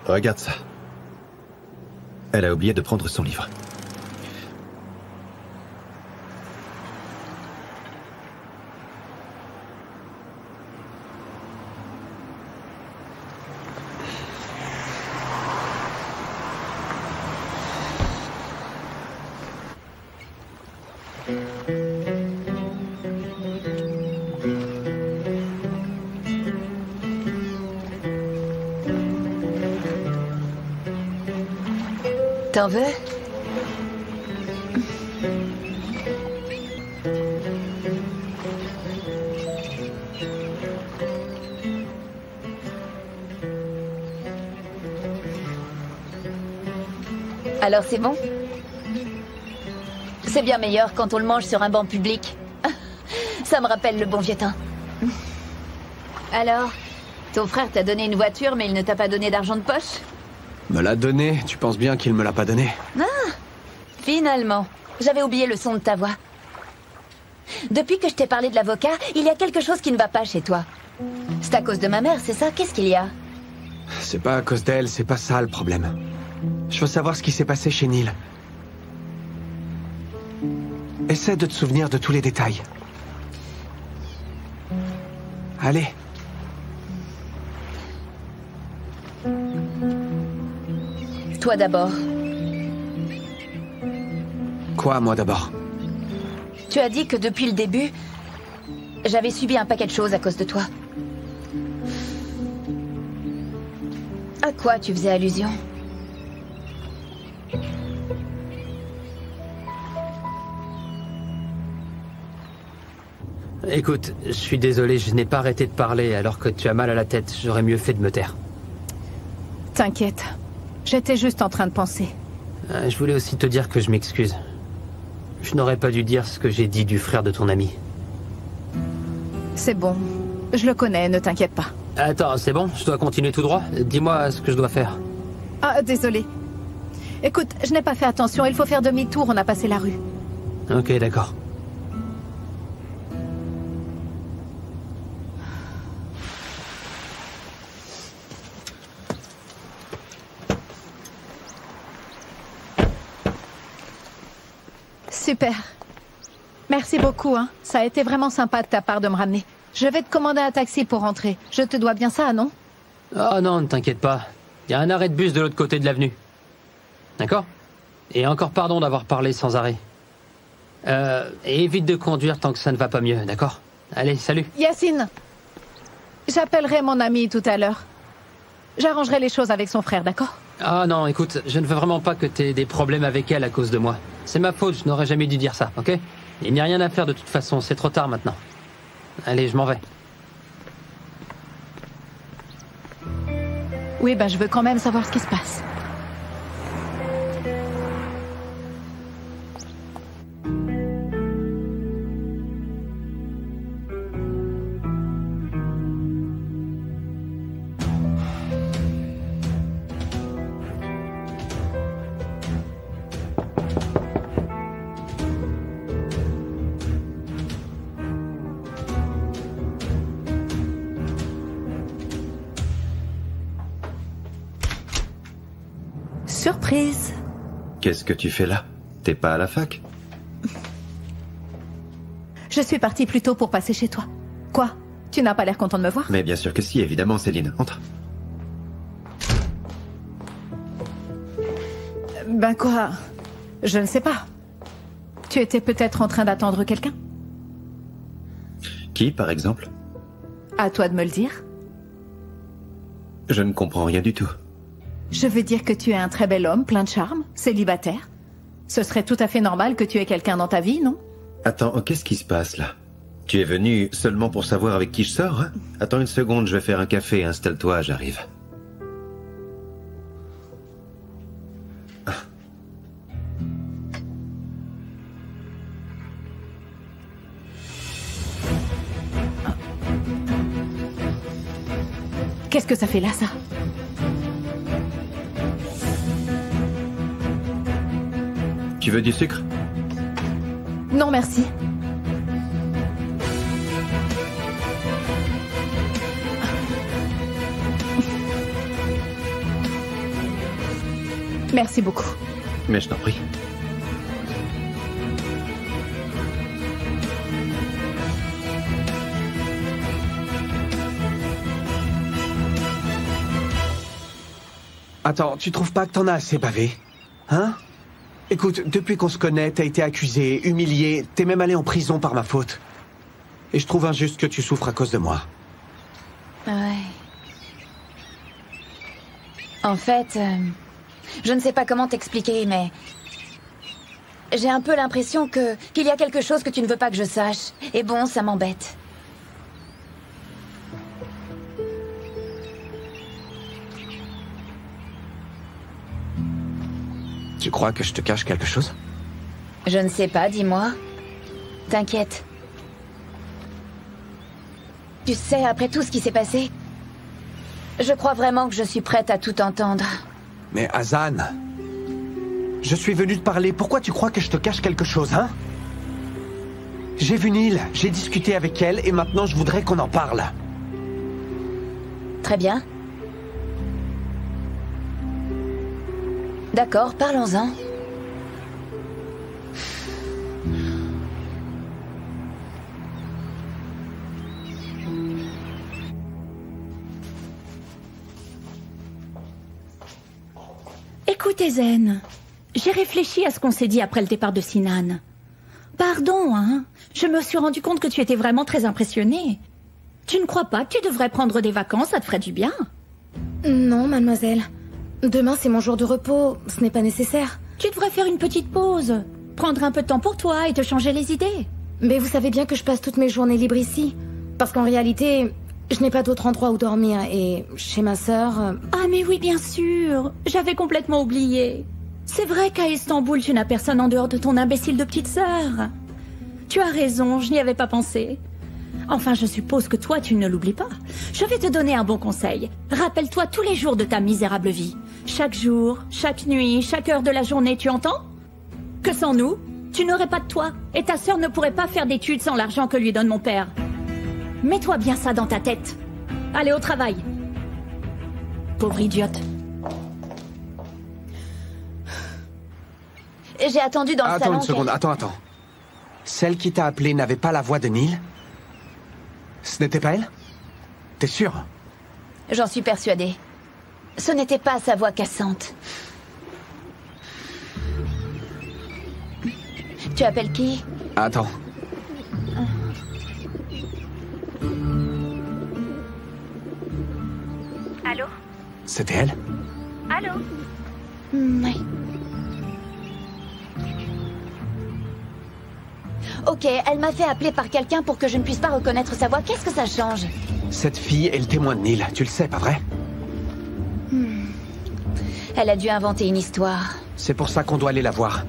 Regarde ça. Elle a oublié de prendre son livre. T'en veux? Alors c'est bon? C'est bien meilleur quand on le mange sur un banc public. Ça me rappelle le bon vieux temps. Alors, ton frère t'a donné une voiture mais il ne t'a pas donné d'argent de poche? Me l'a donné, tu penses bien qu'il me l'a pas donné? Ah, finalement, j'avais oublié le son de ta voix. Depuis que je t'ai parlé de l'avocat, il y a quelque chose qui ne va pas chez toi. C'est à cause de ma mère, c'est ça? Qu'est-ce qu'il y a? C'est pas à cause d'elle, c'est pas ça le problème. Je veux savoir ce qui s'est passé chez Neil. Essaie de te souvenir de tous les détails. Allez. Toi d'abord. Quoi, moi d'abord? Tu as dit que depuis le début, j'avais subi un paquet de choses à cause de toi. À quoi tu faisais allusion? Écoute, je suis désolé, je n'ai pas arrêté de parler alors que tu as mal à la tête. J'aurais mieux fait de me taire. T'inquiète. J'étais juste en train de penser. Je voulais aussi te dire que je m'excuse. Je n'aurais pas dû dire ce que j'ai dit du frère de ton ami. C'est bon. Je le connais, ne t'inquiète pas. Attends, c'est bon? Je dois continuer tout droit? Dis-moi ce que je dois faire. Ah, désolé. Écoute, je n'ai pas fait attention. Il faut faire demi-tour, on a passé la rue. Ok, d'accord. Super. Merci beaucoup, hein. Ça a été vraiment sympa de ta part de me ramener. Je vais te commander un taxi pour rentrer. Je te dois bien ça, non? Oh non, ne t'inquiète pas. Il y a un arrêt de bus de l'autre côté de l'avenue. D'accord? Et encore pardon d'avoir parlé sans arrêt. Et évite de conduire tant que ça ne va pas mieux, d'accord? Allez, salut. Yacine, j'appellerai mon amie tout à l'heure. J'arrangerai les choses avec son frère, d'accord? Ah non, écoute, je ne veux vraiment pas que t'aies des problèmes avec elle à cause de moi. C'est ma faute, je n'aurais jamais dû dire ça, ok? Il n'y a rien à faire de toute façon, c'est trop tard maintenant. Allez, je m'en vais. Oui, ben je veux quand même savoir ce qui se passe. Surprise. Qu'est-ce que tu fais là? T'es pas à la fac? Je suis partie plus tôt pour passer chez toi. Quoi? Tu n'as pas l'air content de me voir? Mais bien sûr que si, évidemment, Céline. Entre. Ben quoi? Je ne sais pas. Tu étais peut-être en train d'attendre quelqu'un? Qui, par exemple? À toi de me le dire. Je ne comprends rien du tout. Je veux dire que tu es un très bel homme, plein de charme, célibataire. Ce serait tout à fait normal que tu aies quelqu'un dans ta vie, non? Attends, qu'est-ce qui se passe là? Tu es venu seulement pour savoir avec qui je sors, hein? Attends une seconde, je vais faire un café, installe-toi, j'arrive. Qu'est-ce que ça fait là, ça? Tu veux du sucre? Non, merci. Merci beaucoup. Mais je t'en prie. Attends, tu trouves pas que t'en as assez bavé? Hein? Écoute, depuis qu'on se connaît, t'as été accusé, humilié, t'es même allé en prison par ma faute. Et je trouve injuste que tu souffres à cause de moi. Ouais. En fait, je ne sais pas comment t'expliquer, mais... j'ai un peu l'impression qu'il y a quelque chose que tu ne veux pas que je sache. Et bon, ça m'embête. Tu crois que je te cache quelque chose? Je ne sais pas, dis-moi. T'inquiète. Tu sais, après tout ce qui s'est passé, je crois vraiment que je suis prête à tout entendre. Mais Hazan, je suis venu te parler. Pourquoi tu crois que je te cache quelque chose, hein? J'ai vu Neil, j'ai discuté avec elle et maintenant je voudrais qu'on en parle. Très bien. D'accord, parlons-en. Écoutez, Zen, j'ai réfléchi à ce qu'on s'est dit après le départ de Sinan. Pardon, hein. Je me suis rendu compte que tu étais vraiment très impressionnée. Tu ne crois pas que tu devrais prendre des vacances, ça te ferait du bien? Non, mademoiselle. Demain, c'est mon jour de repos. Ce n'est pas nécessaire. Tu devrais faire une petite pause. Prendre un peu de temps pour toi et te changer les idées. Mais vous savez bien que je passe toutes mes journées libres ici. Parce qu'en réalité, je n'ai pas d'autre endroit où dormir. Et chez ma sœur... Ah mais oui, bien sûr. J'avais complètement oublié. C'est vrai qu'à Istanbul, tu n'as personne en dehors de ton imbécile de petite sœur. Tu as raison, je n'y avais pas pensé. Enfin, je suppose que toi, tu ne l'oublies pas. Je vais te donner un bon conseil. Rappelle-toi tous les jours de ta misérable vie. Chaque jour, chaque nuit, chaque heure de la journée, tu entends? Que sans nous, tu n'aurais pas de toit. Et ta sœur ne pourrait pas faire d'études sans l'argent que lui donne mon père. Mets-toi bien ça dans ta tête. Allez au travail. Pauvre idiote. J'ai attendu dans le salon... Attends une seconde, attends. Celle qui t'a appelé n'avait pas la voix de Neil? Ce n'était pas elle? T'es sûre? J'en suis persuadée. Ce n'était pas sa voix cassante. Tu appelles qui? Attends. Allô? C'était elle? Allô? Oui. Ok, elle m'a fait appeler par quelqu'un pour que je ne puisse pas reconnaître sa voix. Qu'est-ce que ça change? Cette fille est le témoin de Neil, tu le sais, pas vrai? Elle a dû inventer une histoire. C'est pour ça qu'on doit aller la voir.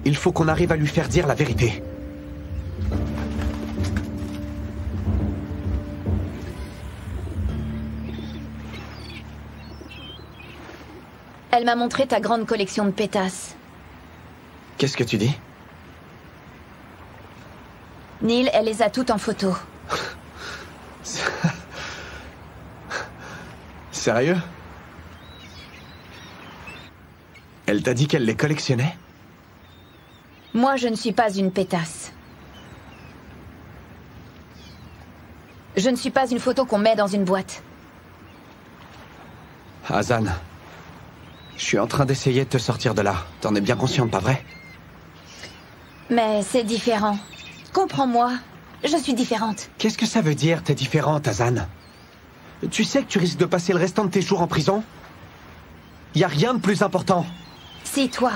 Il faut qu'on arrive à lui faire dire la vérité. Elle m'a montré ta grande collection de pétasses. Qu'est-ce que tu dis? Neil, elle les a toutes en photo. Sérieux? Elle t'a dit qu'elle les collectionnait? Moi, je ne suis pas une pétasse. Je ne suis pas une photo qu'on met dans une boîte. Hazan, je suis en train d'essayer de te sortir de là. T'en es bien consciente, pas vrai? Mais c'est différent. Comprends-moi, je suis différente. Qu'est-ce que ça veut dire, t'es différente, Hazan? Tu sais que tu risques de passer le restant de tes jours en prison? Y a rien de plus important. Si, toi.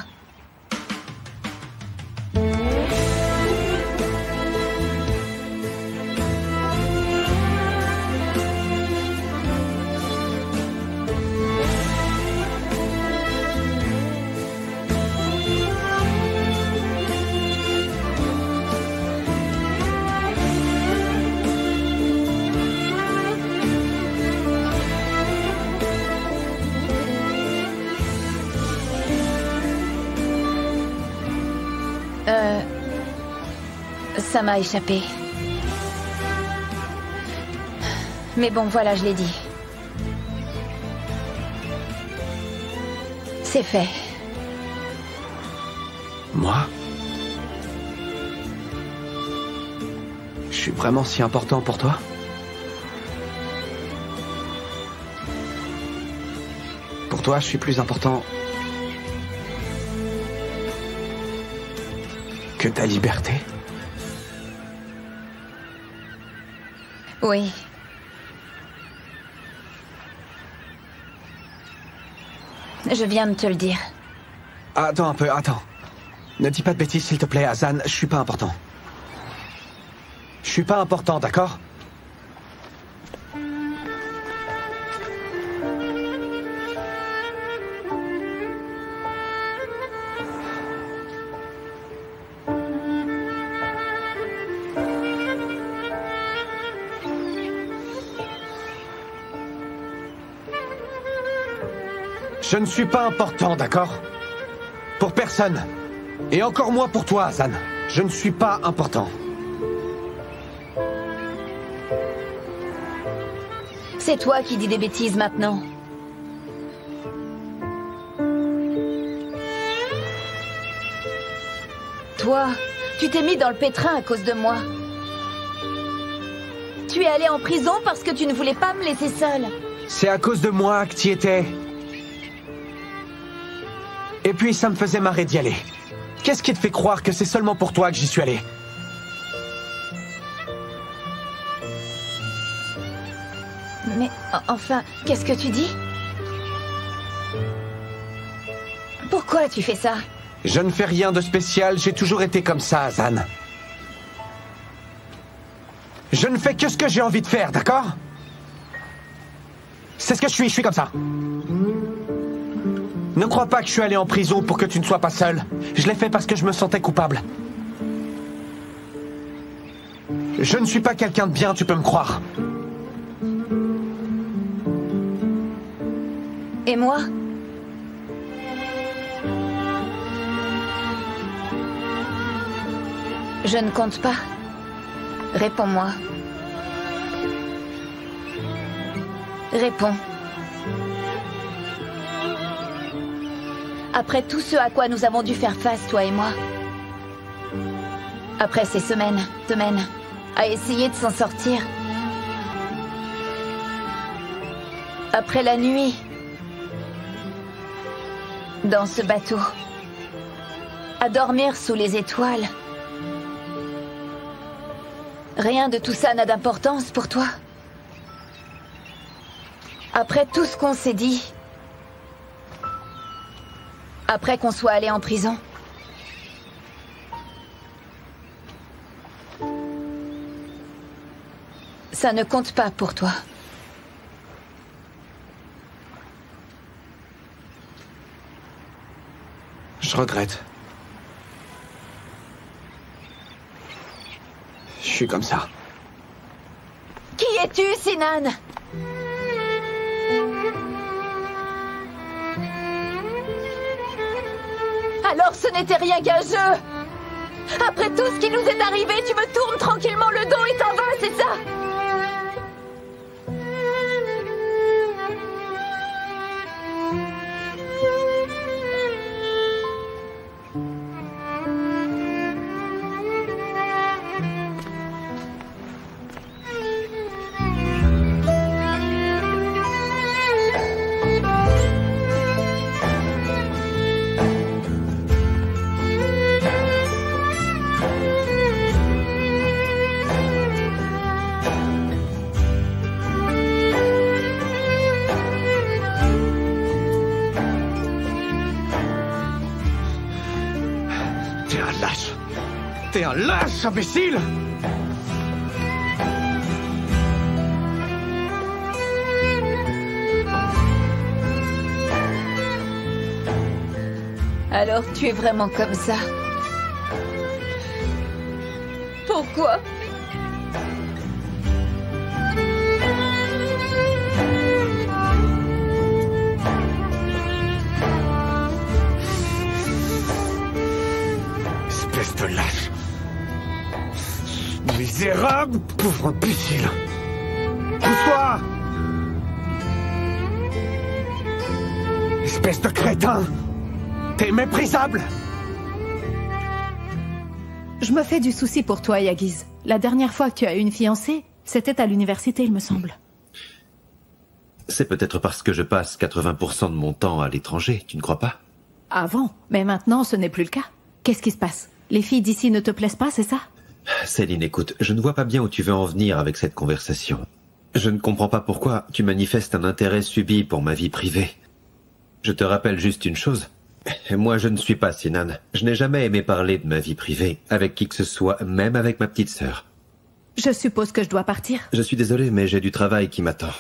Ça m'a échappé. Mais bon, voilà, je l'ai dit. C'est fait. Moi? Je suis vraiment si important pour toi? Pour toi, je suis plus important que ta liberté? Oui. Je viens de te le dire. Attends un peu, attends. Ne dis pas de bêtises, s'il te plaît, Hazan. Je suis pas important. Je suis pas important, d'accord? Je ne suis pas important, d'accord? Pour personne. Et encore moins pour toi, Hazan. Je ne suis pas important. C'est toi qui dis des bêtises maintenant. Toi, tu t'es mis dans le pétrin à cause de moi. Tu es allé en prison parce que tu ne voulais pas me laisser seule. C'est à cause de moi que tu y étais. Et puis ça me faisait marrer d'y aller. Qu'est-ce qui te fait croire que c'est seulement pour toi que j'y suis allé? Mais enfin, qu'est-ce que tu dis? Pourquoi tu fais ça? Je ne fais rien de spécial, j'ai toujours été comme ça, Hazan. Je ne fais que ce que j'ai envie de faire, d'accord? C'est ce que je suis comme ça. Ne crois pas que je suis allé en prison pour que tu ne sois pas seul. Je l'ai fait parce que je me sentais coupable. Je ne suis pas quelqu'un de bien, tu peux me croire. Et moi? Je ne compte pas. Réponds-moi. Réponds. Après tout ce à quoi nous avons dû faire face, toi et moi. Après ces semaines, à essayer de s'en sortir. Après la nuit. Dans ce bateau. À dormir sous les étoiles. Rien de tout ça n'a d'importance pour toi. Après tout ce qu'on s'est dit. Après qu'on soit allé en prison. Ça ne compte pas pour toi. Je regrette. Je suis comme ça. Qui es-tu, Sinan? Alors ce n'était rien qu'un jeu. Après tout ce qui nous est arrivé, tu me tournes tranquillement le dos et t'en vas, c'est ça? T'es un lâche, imbécile! Alors tu es vraiment comme ça? Pourquoi? Espèce de lâche! Misérable, pauvre imbécile! Pousse-toi! Espèce de crétin! T'es méprisable! Je me fais du souci pour toi, Yagiz. La dernière fois que tu as eu une fiancée, c'était à l'université, il me semble. C'est peut-être parce que je passe 80% de mon temps à l'étranger, tu ne crois pas? Avant, mais maintenant ce n'est plus le cas. Qu'est-ce qui se passe? Les filles d'ici ne te plaisent pas, c'est ça? Céline, écoute, je ne vois pas bien où tu veux en venir avec cette conversation. Je ne comprends pas pourquoi tu manifestes un intérêt subi pour ma vie privée. Je te rappelle juste une chose. Moi, je ne suis pas Sinan. Je n'ai jamais aimé parler de ma vie privée avec qui que ce soit, même avec ma petite sœur. Je suppose que je dois partir. Je suis désolé, mais j'ai du travail qui m'attend.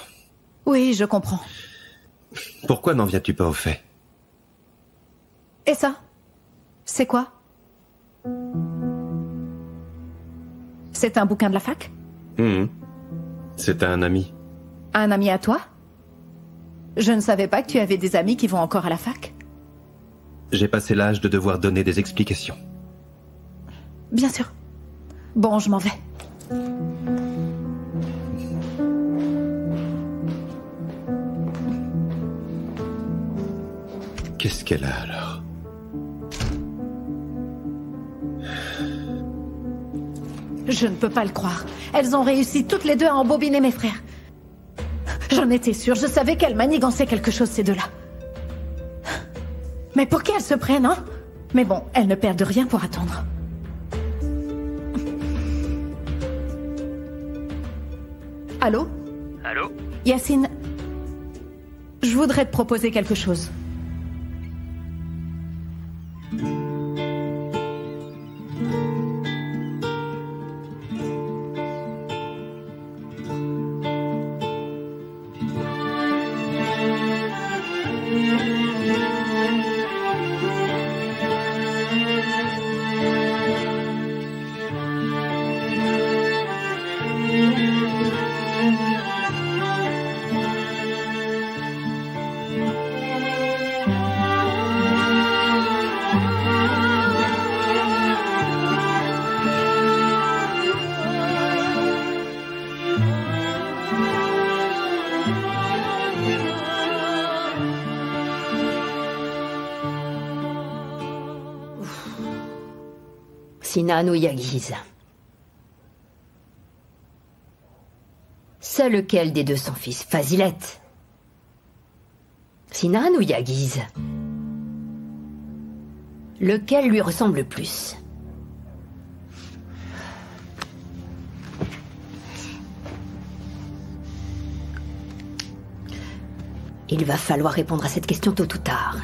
Oui, je comprends. Pourquoi n'en viens-tu pas au fait? Et ça? C'est quoi? C'est un bouquin de la fac? C'est un ami. Un ami à toi? Je ne savais pas que tu avais des amis qui vont encore à la fac. J'ai passé l'âge de devoir donner des explications. Bien sûr. Bon, je m'en vais. Qu'est-ce qu'elle a alors? Je ne peux pas le croire. Elles ont réussi toutes les deux à embobiner mes frères. J'en étais sûre, je savais qu'elles manigançaient quelque chose, ces deux-là. Mais pour qui elles se prennent, hein? Mais bon, elles ne perdent rien pour attendre. Allô? Allô? Yacine, je voudrais te proposer quelque chose. Sinan ou Yagiz? C'est lequel des deux son fils? Fazilet? Sinan ou Yagiz? Lequel lui ressemble le plus? Il va falloir répondre à cette question tôt ou tard.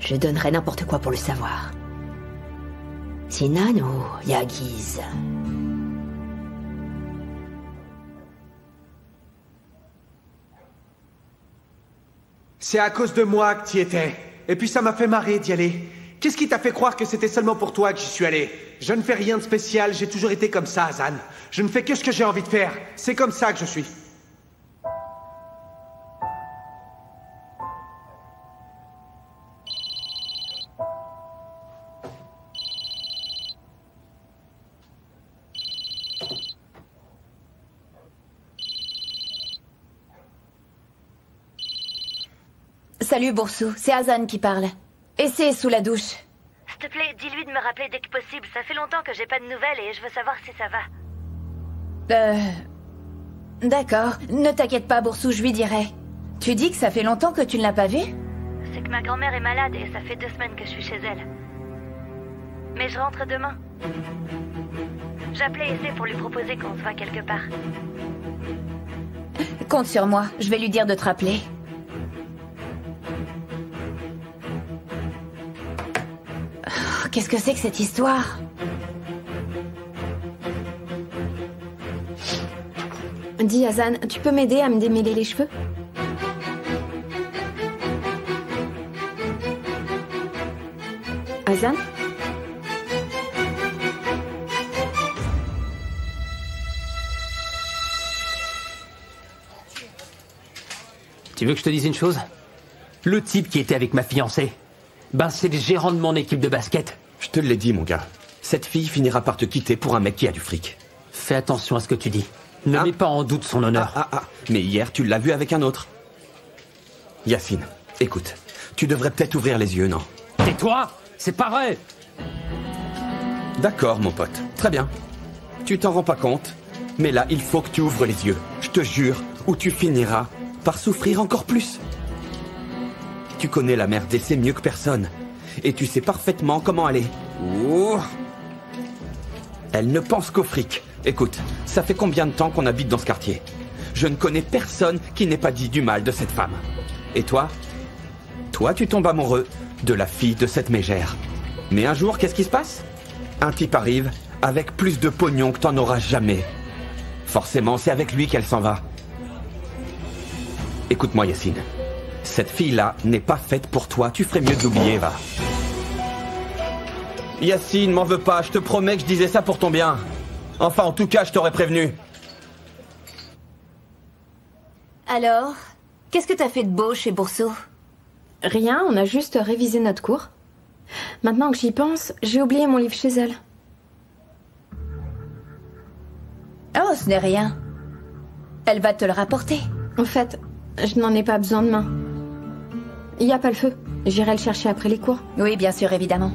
Je donnerai n'importe quoi pour le savoir. Sinan ou Yagiz? C'est à cause de moi que t'y étais. Et puis ça m'a fait marrer d'y aller. Qu'est-ce qui t'a fait croire que c'était seulement pour toi que j'y suis allé? Je ne fais rien de spécial, j'ai toujours été comme ça, Azan. Je ne fais que ce que j'ai envie de faire. C'est comme ça que je suis. Salut Boursou, c'est Azan qui parle. Et c'est sous la douche. S'il te plaît, dis-lui de me rappeler dès que possible. Ça fait longtemps que j'ai pas de nouvelles et je veux savoir si ça va. D'accord. Ne t'inquiète pas Boursou, je lui dirai. Tu dis que ça fait longtemps que tu ne l'as pas vue? C'est que ma grand-mère est malade et ça fait 2 semaines que je suis chez elle. Mais je rentre demain. J'appelais Essay pour lui proposer qu'on se voit quelque part. Compte sur moi, je vais lui dire de te rappeler. Qu'est-ce que c'est que cette histoire? Dis Azan, tu peux m'aider à me démêler les cheveux? Azan? Tu veux que je te dise une chose? Le type qui était avec ma fiancée, c'est le gérant de mon équipe de basket. Je te l'ai dit, mon gars. Cette fille finira par te quitter pour un mec qui a du fric. Fais attention à ce que tu dis. Ne mets pas en doute son honneur. Mais hier, tu l'as vu avec un autre. Yacine, écoute. Tu devrais peut-être ouvrir les yeux, non? Tais-toi! C'est pas vrai! D'accord, mon pote. Très bien. Tu t'en rends pas compte, mais là, il faut que tu ouvres les yeux. Je te jure, ou tu finiras par souffrir encore plus. Tu connais la mère d'essai mieux que personne. Et tu sais parfaitement comment elle est. Ouh. Elle ne pense qu'au fric. Écoute, ça fait combien de temps qu'on habite dans ce quartier? Je ne connais personne qui n'ait pas dit du mal de cette femme. Et toi? Toi, tu tombes amoureux de la fille de cette mégère. Mais un jour, qu'est-ce qui se passe? Un type arrive avec plus de pognon que t'en auras jamais. Forcément, c'est avec lui qu'elle s'en va. Écoute-moi, Yacine. Cette fille-là n'est pas faite pour toi. Tu ferais mieux de l'oublier, va. Yacine, m'en veux pas. Je te promets que je disais ça pour ton bien. Enfin, en tout cas, je t'aurais prévenu. Alors, qu'est-ce que t'as fait de beau chez Bourseau? Rien, on a juste révisé notre cours. Maintenant que j'y pense, j'ai oublié mon livre chez elle. Oh, ce n'est rien. Elle va te le rapporter. En fait, je n'en ai pas besoin demain. Il n'y a pas le feu. J'irai le chercher après les cours. Oui, bien sûr, évidemment.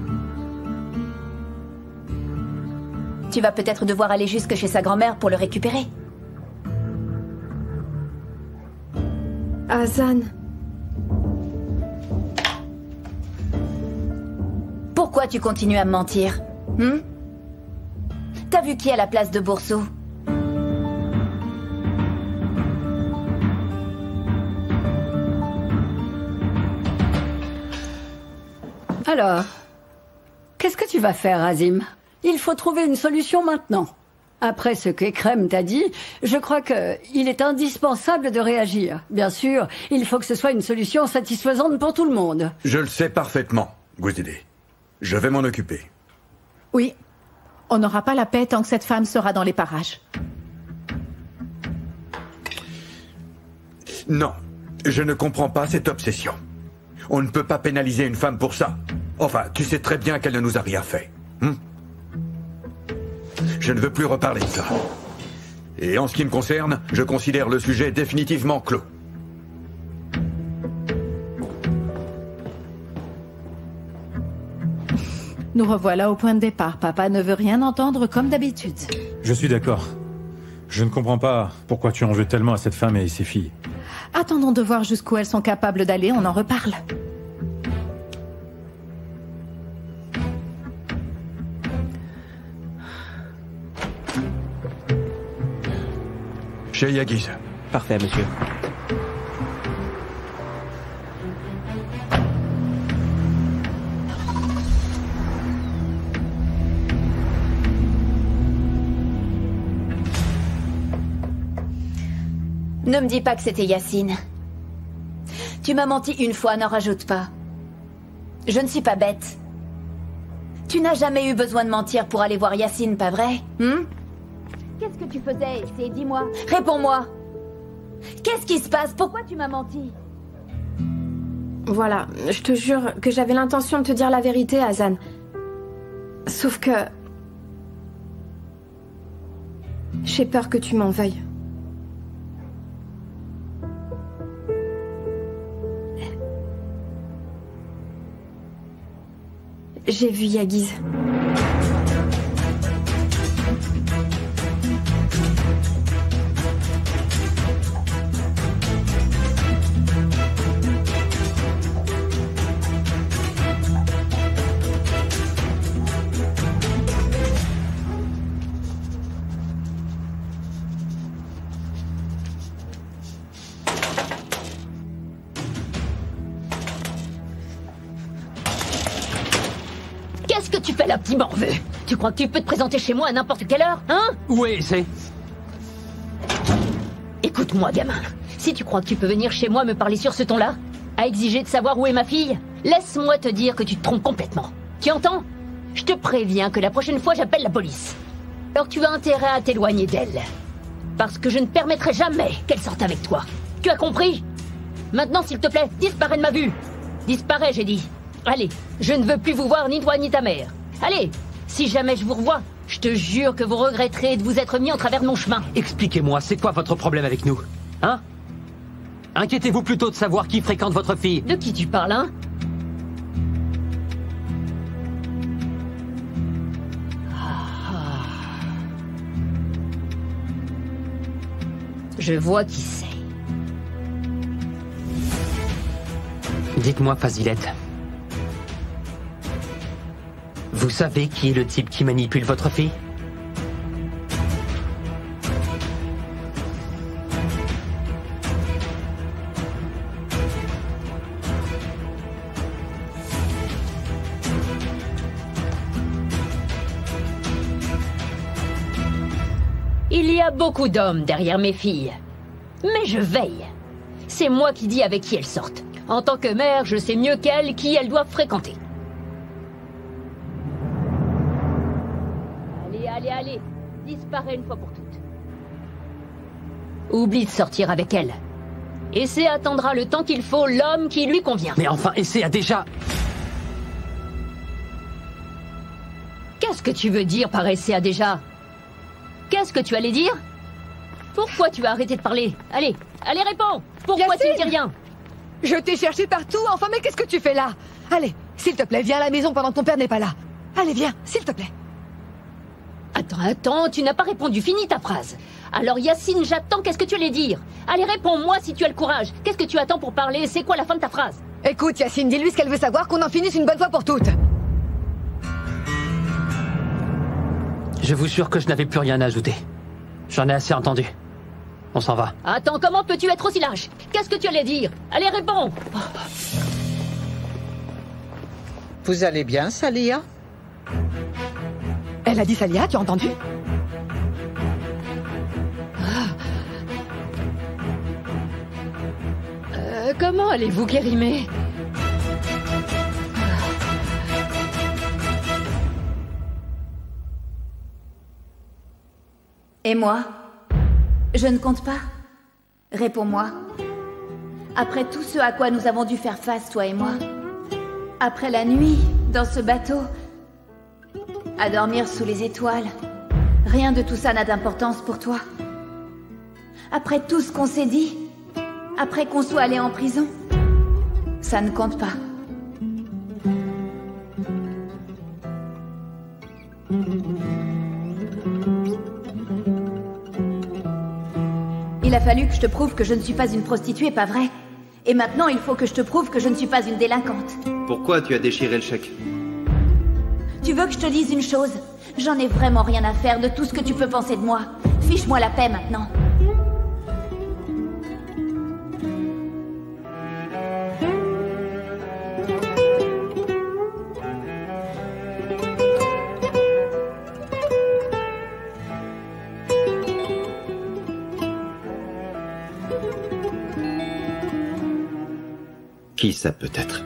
Tu vas peut-être devoir aller jusque chez sa grand-mère pour le récupérer. Azan. Pourquoi tu continues à me mentir? T'as vu qui à la place de Bourseau? Alors, qu'est-ce que tu vas faire, Azim? Il faut trouver une solution maintenant. Après ce qu'Ekrem t'a dit, je crois qu'il est indispensable de réagir. Bien sûr, il faut que ce soit une solution satisfaisante pour tout le monde. Je le sais parfaitement, Gouzdédé. Je vais m'en occuper. Oui. On n'aura pas la paix tant que cette femme sera dans les parages. Non, je ne comprends pas cette obsession. On ne peut pas pénaliser une femme pour ça. Enfin, tu sais très bien qu'elle ne nous a rien fait. Je ne veux plus reparler de ça. Et en ce qui me concerne, je considère le sujet définitivement clos. Nous revoilà au point de départ. Papa ne veut rien entendre comme d'habitude. Je suis d'accord. Je ne comprends pas pourquoi tu en veux tellement à cette femme et ses filles. Attendons de voir jusqu'où elles sont capables d'aller, on en reparle. Chez Yaguiz. Parfait, monsieur. Ne me dis pas que c'était Yacine. Tu m'as menti une fois, n'en rajoute pas. Je ne suis pas bête. Tu n'as jamais eu besoin de mentir pour aller voir Yacine, pas vrai? Qu'est-ce que tu faisais ici? Dis-moi. Réponds-moi. Qu'est-ce qui se passe? Pourquoi tu m'as menti? Voilà, je te jure que j'avais l'intention de te dire la vérité, Azan. Sauf que... j'ai peur que tu m'en veuilles. J'ai vu Yaguiz. Qu'est-ce que tu fais là, petit morveux? Tu crois que tu peux te présenter chez moi à n'importe quelle heure, hein? Oui, c'est... Écoute-moi, gamin. Si tu crois que tu peux venir chez moi me parler sur ce ton-là, à exiger de savoir où est ma fille, laisse-moi te dire que tu te trompes complètement. Tu entends? Je te préviens que la prochaine fois, j'appelle la police. Alors tu as intérêt à t'éloigner d'elle. Parce que je ne permettrai jamais qu'elle sorte avec toi. Tu as compris? Maintenant, s'il te plaît, disparais de ma vue. Disparais, j'ai dit. Allez, je ne veux plus vous voir, ni toi, ni ta mère. Allez, si jamais je vous revois, je te jure que vous regretterez de vous être mis en travers de mon chemin. Expliquez-moi, c'est quoi votre problème avec nous? Hein? Inquiétez-vous plutôt de savoir qui fréquente votre fille. De qui tu parles, hein? Je vois qui c'est. Dites-moi, Fazilette. Vous savez qui est le type qui manipule votre fille? Il y a beaucoup d'hommes derrière mes filles. Mais je veille. C'est moi qui dis avec qui elles sortent. En tant que mère, je sais mieux qu'elles qui elles doivent fréquenter. Allez, allez, allez. Disparais une fois pour toutes. Oublie de sortir avec elle. Essai attendra le temps qu'il faut l'homme qui lui convient. Mais enfin, Essai a déjà... Qu'est-ce que tu veux dire par Essai a déjà? Qu'est-ce que tu allais dire? Pourquoi tu as arrêté de parler? Allez, allez, réponds. Pourquoi tu ne dis rien? Je t'ai cherché partout, enfin, mais qu'est-ce que tu fais là? Allez, s'il te plaît, viens à la maison pendant que ton père n'est pas là. Allez, viens, s'il te plaît. Attends, tu n'as pas répondu, finis ta phrase. Alors Yacine, j'attends, qu'est-ce que tu allais dire? Allez, réponds-moi si tu as le courage. Qu'est-ce que tu attends pour parler? C'est quoi la fin de ta phrase? Écoute, Yacine, dis-lui ce qu'elle veut savoir, qu'on en finisse une bonne fois pour toutes. Je vous jure que je n'avais plus rien à ajouter. J'en ai assez entendu. On s'en va. Attends, comment peux-tu être aussi lâche? Qu'est-ce que tu allais dire? Allez, réponds. Vous allez bien, Salia? Elle a dit Salia, tu as entendu? Comment allez-vous, Kérimé? Et moi? Je ne compte pas? Réponds-moi. Après tout ce à quoi nous avons dû faire face, toi et moi, après la nuit, dans ce bateau, à dormir sous les étoiles, rien de tout ça n'a d'importance pour toi? Après tout ce qu'on s'est dit, après qu'on soit allé en prison, ça ne compte pas. Il a fallu que je te prouve que je ne suis pas une prostituée, pas vrai? Et maintenant, il faut que je te prouve que je ne suis pas une délinquante. Pourquoi tu as déchiré le chèque? Tu veux que je te dise une chose? J'en ai vraiment rien à faire de tout ce que tu peux penser de moi. Fiche-moi la paix maintenant. Qui ça peut être?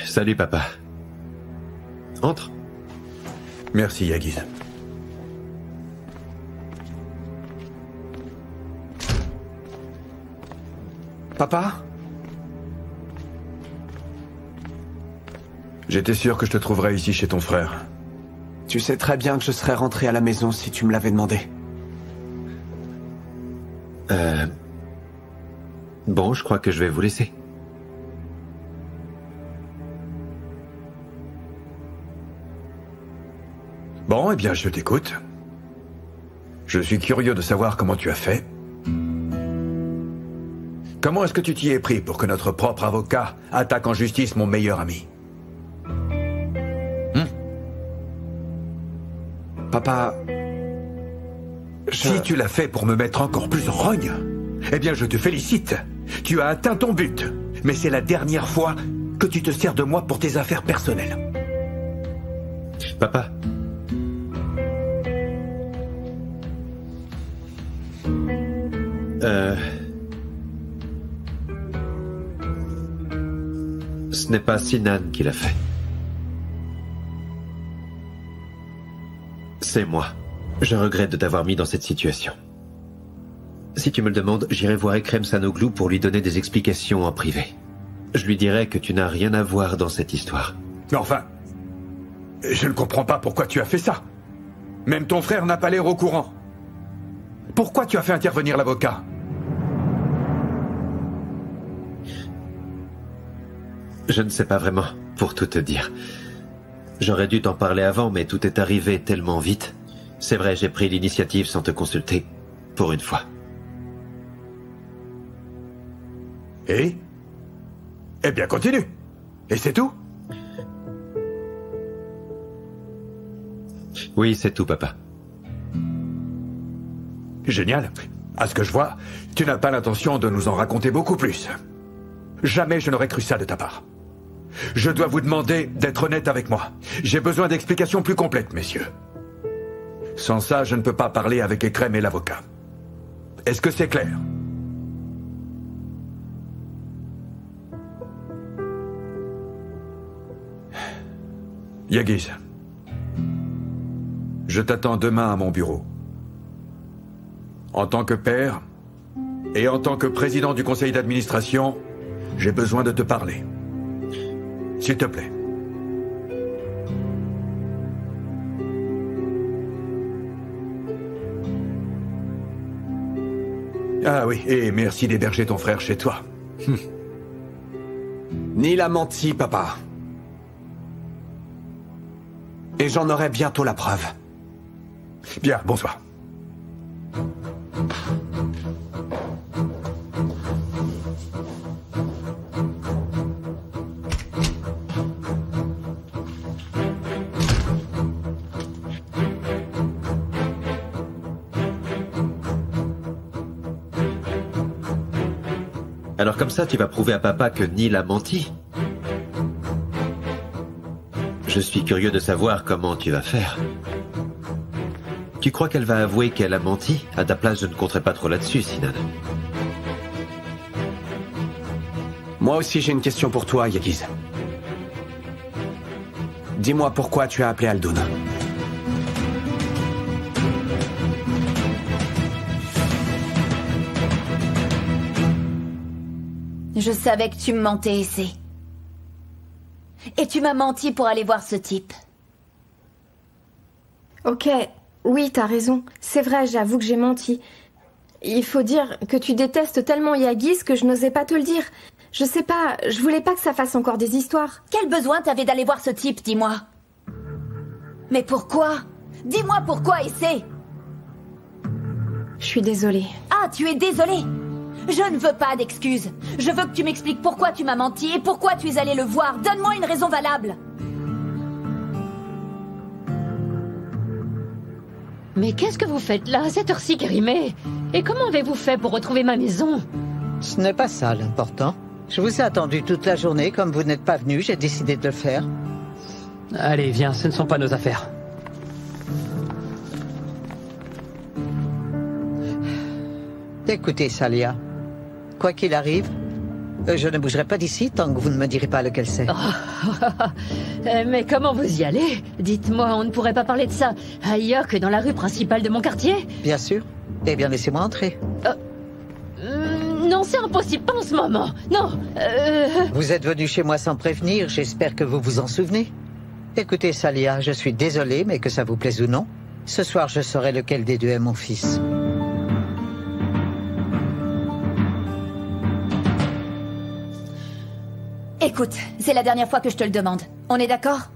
Salut, papa. Entre. Merci, Yagiz. Papa? J'étais sûr que je te trouverais ici chez ton frère. Tu sais très bien que je serais rentré à la maison si tu me l'avais demandé. Bon, je crois que je vais vous laisser. Bon, eh bien, je t'écoute. Je suis curieux de savoir comment tu as fait. Comment est-ce que tu t'y es pris pour que notre propre avocat attaque en justice mon meilleur ami? Papa... Si tu l'as fait pour me mettre encore plus en rogne, eh bien je te félicite. Tu as atteint ton but. Mais c'est la dernière fois que tu te sers de moi pour tes affaires personnelles. Papa. Ce n'est pas Sinan qui l'a fait. C'est moi. Je regrette de t'avoir mis dans cette situation. Si tu me le demandes, j'irai voir Ekrem Sanoglou pour lui donner des explications en privé. Je lui dirai que tu n'as rien à voir dans cette histoire. Mais enfin, je ne comprends pas pourquoi tu as fait ça. Même ton frère n'a pas l'air au courant. Pourquoi tu as fait intervenir l'avocat? Je ne sais pas vraiment, pour tout te dire. J'aurais dû t'en parler avant, mais tout est arrivé tellement vite. C'est vrai, j'ai pris l'initiative sans te consulter, pour une fois. Et? Eh bien, continue. Et c'est tout? Oui, c'est tout, papa. Génial. À ce que je vois, tu n'as pas l'intention de nous en raconter beaucoup plus. Jamais je n'aurais cru ça de ta part. Je dois vous demander d'être honnête avec moi. J'ai besoin d'explications plus complètes, messieurs. Sans ça, je ne peux pas parler avec Ekrem et l'avocat. Est-ce que c'est clair? Yagiz, je t'attends demain à mon bureau. En tant que père et en tant que président du conseil d'administration, j'ai besoin de te parler. S'il te plaît. Ah oui, et merci d'héberger ton frère chez toi. Neil a menti, papa. Et j'en aurai bientôt la preuve. Bien, bonsoir. Alors comme ça, tu vas prouver à papa que Neil a menti? Je suis curieux de savoir comment tu vas faire. Tu crois qu'elle va avouer qu'elle a menti? À ta place, je ne compterai pas trop là-dessus, Sinan. Moi aussi, j'ai une question pour toi, Yagiz. Dis-moi pourquoi tu as appelé Aldoun. Je savais que tu me mentais, Essay. Et tu m'as menti pour aller voir ce type. Ok, oui, t'as raison. C'est vrai, j'avoue que j'ai menti. Il faut dire que tu détestes tellement Yagiz que je n'osais pas te le dire. Je sais pas, je voulais pas que ça fasse encore des histoires. Quel besoin t'avais d'aller voir ce type, dis-moi? Mais pourquoi? Dis-moi pourquoi, Essay. Je suis désolée. Ah, tu es désolée? Je ne veux pas d'excuses. Je veux que tu m'expliques pourquoi tu m'as menti et pourquoi tu es allé le voir. Donne-moi une raison valable. Mais qu'est-ce que vous faites là, à cette heure-ci, Kérimé? Et comment avez-vous fait pour retrouver ma maison? Ce n'est pas ça l'important. Je vous ai attendu toute la journée. Comme vous n'êtes pas venu, j'ai décidé de le faire. Allez, viens, ce ne sont pas nos affaires. Écoutez, Salia. Quoi qu'il arrive, je ne bougerai pas d'ici tant que vous ne me direz pas lequel c'est. Mais comment vous y allez? Dites-moi, on ne pourrait pas parler de ça ailleurs que dans la rue principale de mon quartier? Bien sûr. Eh bien, laissez-moi entrer. Non, c'est impossible, pas en ce moment. Non. Vous êtes venu chez moi sans prévenir, j'espère que vous vous en souvenez. Écoutez, Salia, je suis désolé, mais que ça vous plaise ou non, ce soir je saurai lequel des deux est mon fils. Écoute, c'est la dernière fois que je te le demande. On est d'accord?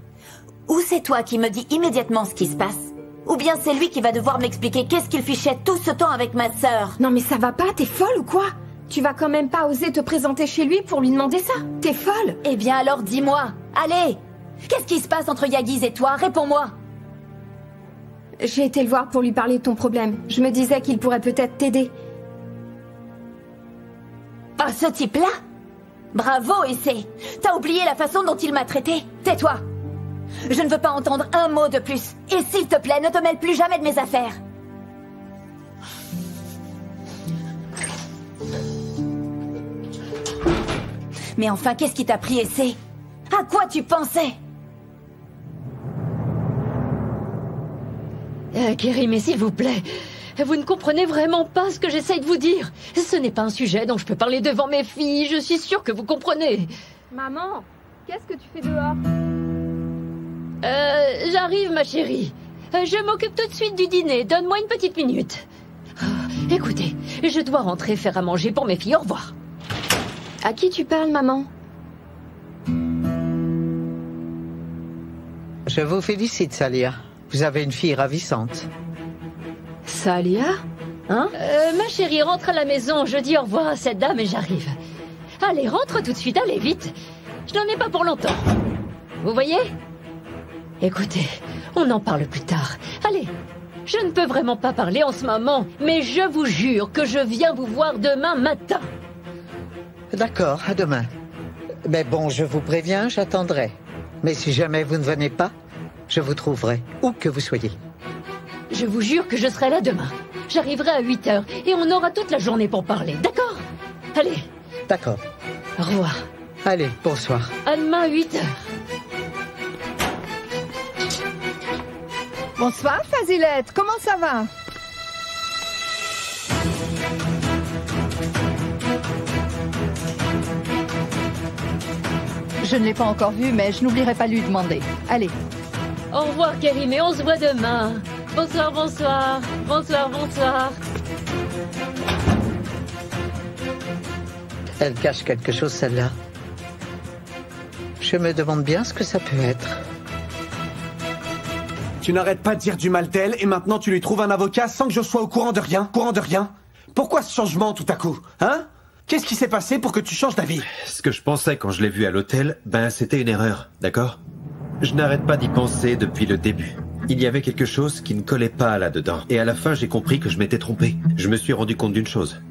Ou c'est toi qui me dis immédiatement ce qui se passe, ou bien c'est lui qui va devoir m'expliquer qu'est-ce qu'il fichait tout ce temps avec ma sœur. Non mais ça va pas, t'es folle ou quoi? Tu vas quand même pas oser te présenter chez lui pour lui demander ça? T'es folle? Eh bien alors dis-moi, allez! Qu'est-ce qui se passe entre Yagiz et toi? Réponds-moi! J'ai été le voir pour lui parler de ton problème. Je me disais qu'il pourrait peut-être t'aider. Ah, ce type-là? Bravo, Essay! T'as oublié la façon dont il m'a traité? Tais-toi! Je ne veux pas entendre un mot de plus. Et s'il te plaît, ne te mêle plus jamais de mes affaires. Mais enfin, qu'est-ce qui t'a pris, Essay? À quoi tu pensais? Kérimé, s'il vous plaît. Vous ne comprenez vraiment pas ce que j'essaye de vous dire. Ce n'est pas un sujet dont je peux parler devant mes filles. Je suis sûre que vous comprenez. Maman, qu'est-ce que tu fais dehors? J'arrive, ma chérie. Je m'occupe tout de suite du dîner. Donne-moi une petite minute. Écoutez, je dois rentrer faire à manger pour mes filles. Au revoir. À qui tu parles, maman? Je vous félicite, Salia. Vous avez une fille ravissante. Salia? Hein? Ma chérie, rentre à la maison. Je dis au revoir à cette dame et j'arrive. Allez, rentre tout de suite, allez, vite. Je n'en ai pas pour longtemps. Vous voyez? Écoutez, on en parle plus tard. Allez, je ne peux vraiment pas parler en ce moment, mais je vous jure que je viens vous voir demain matin. D'accord, à demain. Mais bon, je vous préviens, j'attendrai. Mais si jamais vous ne venez pas, je vous trouverai, où que vous soyez. Je vous jure que je serai là demain. J'arriverai à 8h et on aura toute la journée pour parler, d'accord? Allez. D'accord. Au revoir. Allez, bonsoir. À demain, 8h. Bonsoir, Fazilette. Comment ça va? Je ne l'ai pas encore vu, mais je n'oublierai pas de lui demander. Allez. Au revoir, Kérim, et on se voit demain. Bonsoir, bonsoir. Bonsoir, bonsoir. Elle cache quelque chose, celle-là. Je me demande bien ce que ça peut être. Tu n'arrêtes pas de dire du mal d'elle et maintenant tu lui trouves un avocat sans que je sois au courant de rien? Pourquoi ce changement tout à coup? Hein? Qu'est-ce qui s'est passé pour que tu changes d'avis? Ce que je pensais quand je l'ai vue à l'hôtel, c'était une erreur, d'accord? Je n'arrête pas d'y penser depuis le début. Il y avait quelque chose qui ne collait pas là-dedans. Et à la fin, j'ai compris que je m'étais trompé. Je me suis rendu compte d'une chose.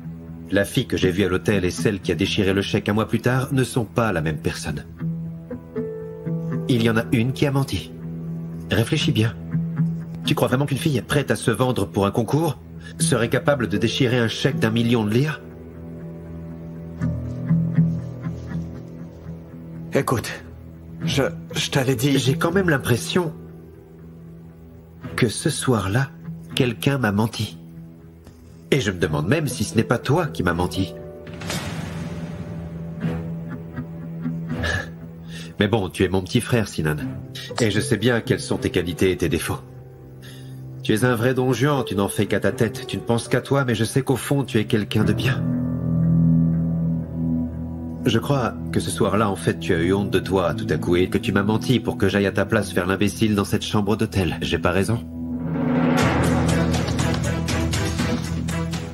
La fille que j'ai vue à l'hôtel et celle qui a déchiré le chèque un mois plus tard ne sont pas la même personne. Il y en a une qui a menti. Réfléchis bien. Tu crois vraiment qu'une fille prête à se vendre pour un concours serait capable de déchirer un chèque d'1 million de lire? Écoute, je t'avais dit... J'ai quand même l'impression que ce soir-là, quelqu'un m'a menti. Et je me demande même si ce n'est pas toi qui m'as menti. Mais bon, tu es mon petit frère, Sinan. Et je sais bien quelles sont tes qualités et tes défauts. Tu es un vrai don Juan, tu n'en fais qu'à ta tête. Tu ne penses qu'à toi, mais je sais qu'au fond, tu es quelqu'un de bien. Je crois que ce soir-là, en fait, tu as eu honte de toi tout à coup et que tu m'as menti pour que j'aille à ta place faire l'imbécile dans cette chambre d'hôtel. J'ai pas raison?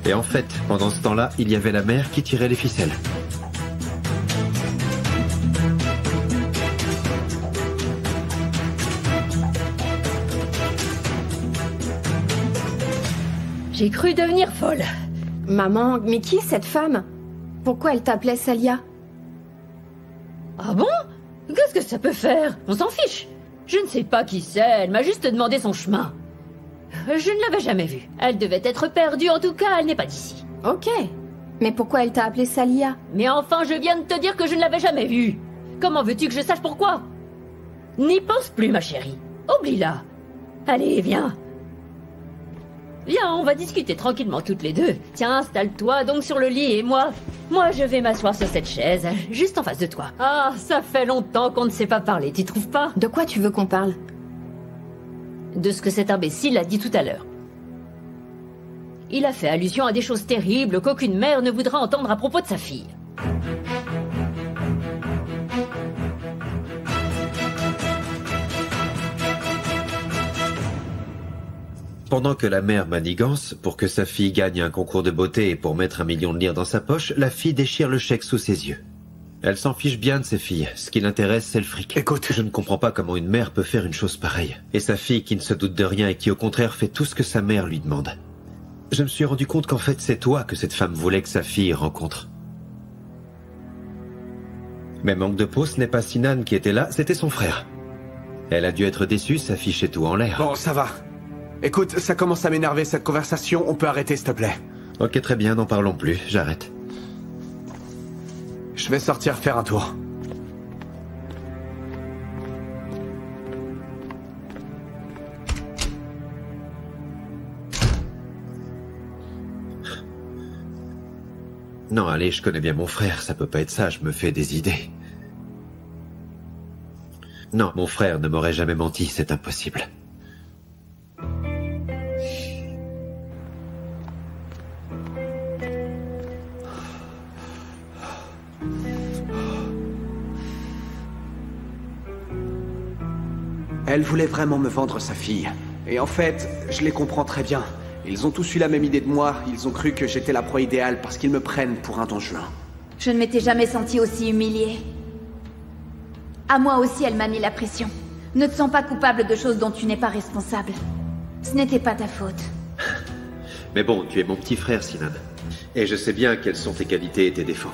Et en fait, pendant ce temps-là, il y avait la mère qui tirait les ficelles. J'ai cru devenir folle. Maman, mais qui est cette femme? Pourquoi elle t'appelait Salia? Ah bon? Qu'est-ce que ça peut faire? On s'en fiche. Je ne sais pas qui c'est, elle m'a juste demandé son chemin. Je ne l'avais jamais vue. Elle devait être perdue, en tout cas, elle n'est pas d'ici. Ok. Mais pourquoi elle t'a appelée Salia? Mais enfin, je viens de te dire que je ne l'avais jamais vue. Comment veux-tu que je sache pourquoi? N'y pense plus, ma chérie. Oublie-la. Allez, viens. Viens, on va discuter tranquillement toutes les deux. Tiens, installe-toi donc sur le lit et moi je vais m'asseoir sur cette chaise, juste en face de toi. Ah, ça fait longtemps qu'on ne s'est pas parlé, tu trouves pas? De quoi tu veux qu'on parle? De ce que cet imbécile a dit tout à l'heure. Il a fait allusion à des choses terribles qu'aucune mère ne voudra entendre à propos de sa fille. Pendant que la mère manigance pour que sa fille gagne un concours de beauté et pour mettre 1 million de lire dans sa poche, la fille déchire le chèque sous ses yeux. Elle s'en fiche bien de ses filles. Ce qui l'intéresse, c'est le fric. Écoute, je ne comprends pas comment une mère peut faire une chose pareille. Et sa fille qui ne se doute de rien et qui au contraire fait tout ce que sa mère lui demande. Je me suis rendu compte qu'en fait, c'est toi que cette femme voulait que sa fille rencontre. Mais manque de peau, ce n'est pas Sinan qui était là, c'était son frère. Elle a dû être déçue, sa fille fichait tout en l'air. Bon, ça va. Écoute, ça commence à m'énerver cette conversation, on peut arrêter s'il te plaît. Ok, très bien, n'en parlons plus, j'arrête. Je vais sortir faire un tour. Non, allez, je connais bien mon frère, ça peut pas être ça, je me fais des idées. Non, mon frère ne m'aurait jamais menti, c'est impossible. Elle voulait vraiment me vendre sa fille. Et en fait, je les comprends très bien. Ils ont tous eu la même idée de moi. Ils ont cru que j'étais la proie idéale parce qu'ils me prennent pour un don juin. Je ne m'étais jamais sentie aussi humiliée. À moi aussi, elle m'a mis la pression. Ne te sens pas coupable de choses dont tu n'es pas responsable. Ce n'était pas ta faute. Mais bon, tu es mon petit frère, Sinan. Et je sais bien quelles sont tes qualités et tes défauts.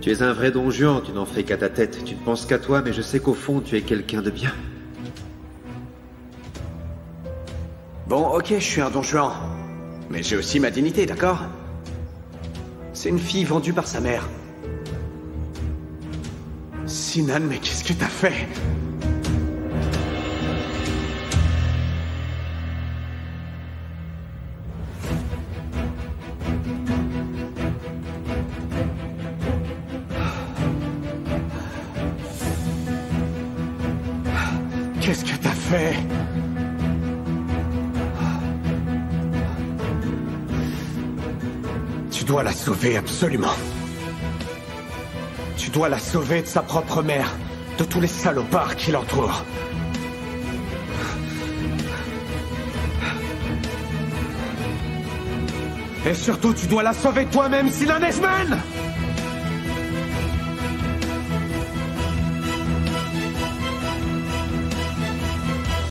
Tu es un vrai don Juan, tu n'en fais qu'à ta tête. Tu ne penses qu'à toi, mais je sais qu'au fond, tu es quelqu'un de bien. Bon, ok, je suis un don Juan. Mais j'ai aussi ma dignité, d'accord? C'est une fille vendue par sa mère. Sinan, mais qu'est-ce que t'as fait? Qu'est-ce que t'as fait? Tu dois la sauver absolument. Tu dois la sauver de sa propre mère, de tous les salopards qui l'entourent. Et surtout, tu dois la sauver toi-même, Sinan Ezman!